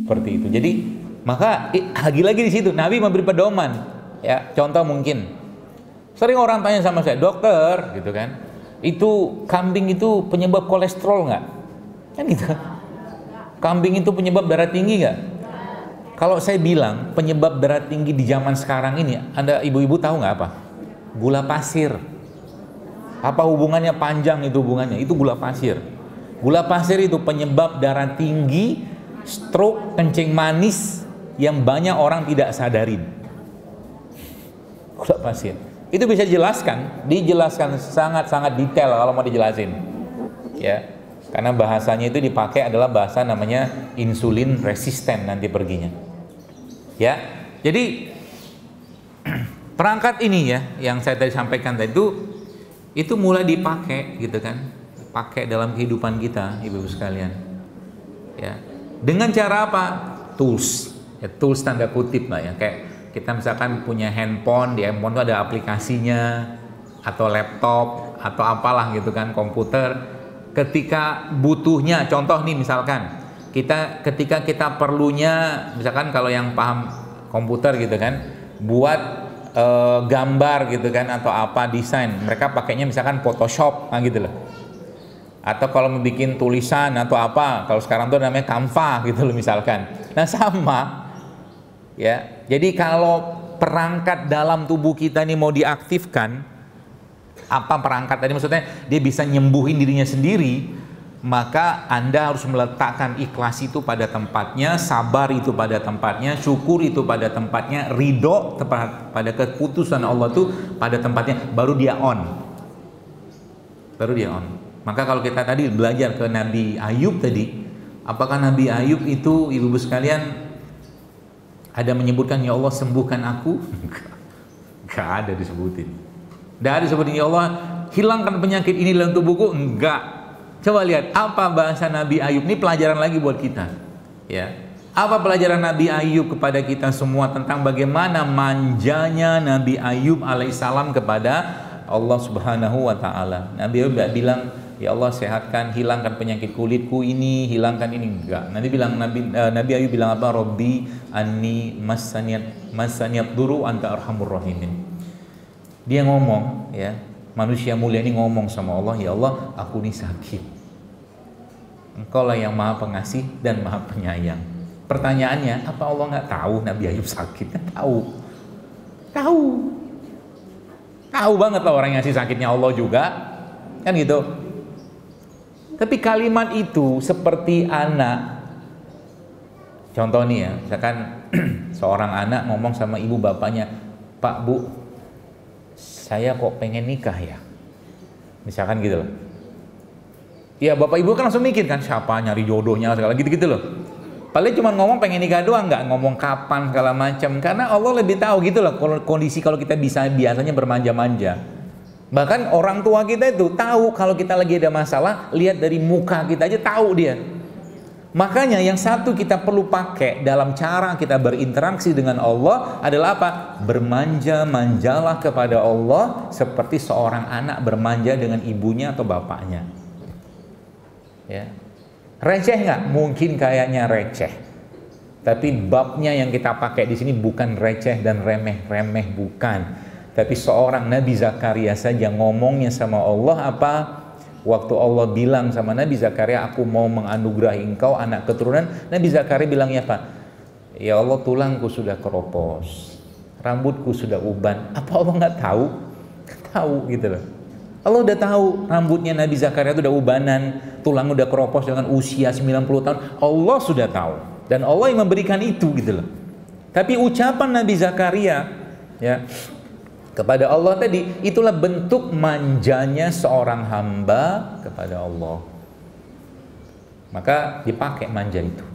Seperti itu. Jadi maka lagi-lagi di situ Nabi memberi pedoman. Ya, contoh mungkin sering orang tanya sama saya, dokter, gitu kan, itu kambing itu penyebab kolesterol nggak? Kan gitu. Kambing itu penyebab darah tinggi nggak? Kalau saya bilang penyebab darah tinggi di zaman sekarang ini, Anda ibu-ibu tahu nggak apa? Gula pasir. Apa hubungannya panjang itu hubungannya? Itu gula pasir. Gula pasir itu penyebab darah tinggi, stroke, kencing manis yang banyak orang tidak sadarin. Gula pasir. Itu bisa dijelaskan sangat-sangat detail kalau mau dijelasin. Ya. Karena bahasanya itu dipakai adalah bahasa namanya insulin resisten nanti perginya. Ya. Jadi perangkat ini ya yang saya tadi sampaikan tadi itu mulai dipakai gitu kan. Pakai dalam kehidupan kita, Ibu-ibu sekalian. Ya. Dengan cara apa? Tools. Ya, tools tanda kutip lah ya. Kayak kita misalkan punya handphone, di handphone itu ada aplikasinya atau laptop atau apalah gitu kan, komputer. Ketika butuhnya, contoh nih misalkan ketika kita perlunya, misalkan kalau yang paham komputer gitu kan, buat gambar gitu kan atau apa desain, mereka pakainya misalkan Photoshop gitu loh. Atau kalau mau bikin tulisan atau apa, kalau sekarang tuh namanya Canva gitu loh misalkan. Nah sama ya. Jadi kalau perangkat dalam tubuh kita ini mau diaktifkan, apa perangkat tadi maksudnya dia bisa nyembuhin dirinya sendiri, maka Anda harus meletakkan ikhlas itu pada tempatnya, sabar itu pada tempatnya, syukur itu pada tempatnya, ridho pada keputusan Allah itu pada tempatnya, baru dia on. Maka kalau kita tadi belajar ke Nabi Ayub tadi, apakah Nabi Ayub itu ibu-ibu sekalian ada menyebutkan ya Allah sembuhkan aku? Enggak ada disebutin. Enggak ada disebutin ya Allah hilangkan penyakit ini dalam tubuhku, enggak. Coba lihat apa bahasa Nabi Ayub. Ini pelajaran lagi buat kita. Ya. Apa pelajaran Nabi Ayub kepada kita semua tentang bagaimana manjanya Nabi Ayub alaihissalam kepada Allah Subhanahu wa taala. Nabi Ayub enggak bilang ya Allah sehatkan, hilangkan penyakit kulitku ini, hilangkan ini, enggak. Nabi Ayub bilang apa? Robbi anni masaniyat duru anta arhamur rahimin. Dia ngomong ya, manusia mulia ini ngomong sama Allah, ya Allah aku ini sakit. Engkau lah yang maha pengasih dan maha penyayang. Pertanyaannya, apa Allah nggak tahu Nabi Ayub sakit? Tahu banget lah orang yang ngasih sakitnya Allah juga, kan gitu. Tapi kalimat itu seperti anak. Contoh nih ya, misalkan seorang anak ngomong sama ibu bapaknya, Pak Bu, saya kok pengen nikah ya, misalkan gitu loh. Ya bapak ibu kan langsung mikir kan siapa nyari jodohnya segala gitu-gitu loh. Paling cuma ngomong pengen nikah doang, nggak ngomong kapan segala macam, karena Allah lebih tahu gitu loh kondisi kalau kita biasanya bermanja-manja. Bahkan orang tua kita itu tahu kalau kita lagi ada masalah, lihat dari muka kita aja tahu dia. Makanya yang satu kita perlu pakai dalam cara kita berinteraksi dengan Allah adalah apa? Bermanja-manjalah kepada Allah seperti seorang anak bermanja dengan ibunya atau bapaknya. Ya. Receh nggak? Mungkin kayaknya receh. Tapi babnya yang kita pakai di sini bukan receh dan remeh-remeh, bukan. Tapi seorang Nabi Zakaria saja ngomongnya sama Allah apa? Waktu Allah bilang sama Nabi Zakaria, aku mau menganugerahi engkau anak keturunan. Nabi Zakaria bilang ya Pak, ya Allah tulangku sudah keropos, rambutku sudah uban. Apa Allah nggak tahu? Tahu gitu loh. Allah udah tahu rambutnya Nabi Zakaria itu udah ubanan, tulang udah keropos dengan usia 90 tahun. Allah sudah tahu. Dan Allah yang memberikan itu gitu loh. Tapi ucapan Nabi Zakaria ya kepada Allah tadi, itulah bentuk manjanya seorang hamba kepada Allah. Maka dipakai manja itu.